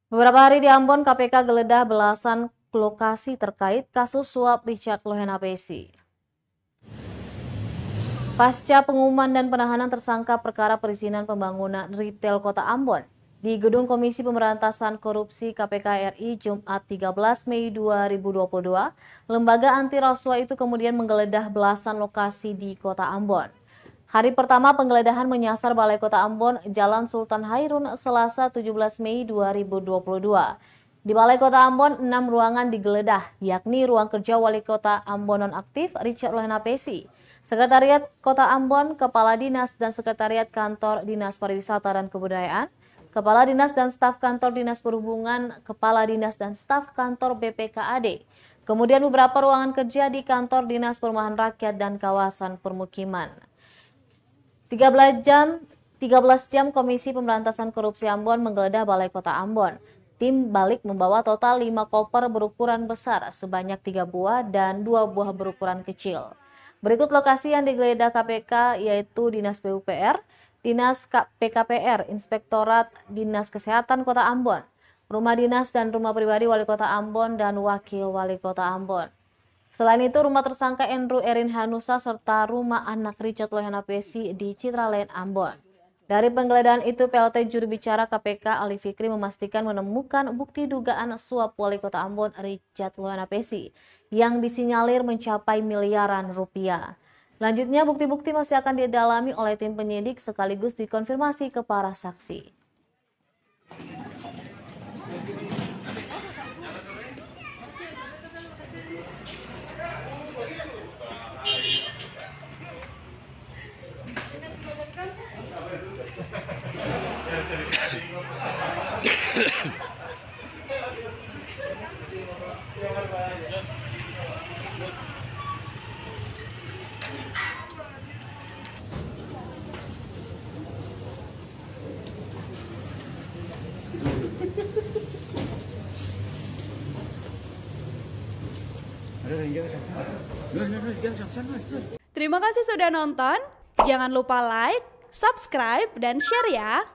Beberapa hari di Ambon, KPK geledah belasan lokasi terkait kasus suap Richard Lohenapesi. Pasca pengumuman dan penahanan tersangka perkara perizinan pembangunan retail Kota Ambon di Gedung Komisi Pemberantasan Korupsi KPK RI Jumat 13 Mei 2022, lembaga anti rasuah itu kemudian menggeledah belasan lokasi di Kota Ambon. Hari pertama penggeledahan menyasar Balai Kota Ambon, Jalan Sultan Hairun, Selasa 17 Mei 2022. Di Balai Kota Ambon, 6 ruangan digeledah, yakni ruang kerja Wali Kota Ambon nonaktif Richard Lohenapesi, Sekretariat Kota Ambon, Kepala Dinas dan Sekretariat Kantor Dinas Pariwisata dan Kebudayaan, Kepala Dinas dan Staf Kantor Dinas Perhubungan, Kepala Dinas dan Staf Kantor BPKAD, kemudian beberapa ruangan kerja di Kantor Dinas Perumahan Rakyat dan Kawasan Permukiman. 13 jam Komisi Pemberantasan Korupsi Ambon menggeledah Balai Kota Ambon. Tim balik membawa total 5 koper berukuran besar sebanyak 3 buah dan 2 buah berukuran kecil. Berikut lokasi yang digeledah KPK yaitu Dinas PUPR, Dinas PKPR, Inspektorat Dinas Kesehatan Kota Ambon, Rumah Dinas dan Rumah Pribadi Wali Kota Ambon dan Wakil Wali Kota Ambon. Selain itu, rumah tersangka Endru Erin Hanusa serta rumah anak Richard Lohenapesi di Citralane, Ambon. Dari penggeledahan itu, PLT juru bicara KPK Ali Fikri memastikan menemukan bukti dugaan suap Wali Kota Ambon Richard Lohenapesi yang disinyalir mencapai miliaran rupiah. Lanjutnya, bukti-bukti masih akan didalami oleh tim penyidik sekaligus dikonfirmasi ke para saksi. Terima kasih sudah nonton. Jangan lupa like, subscribe, dan share ya.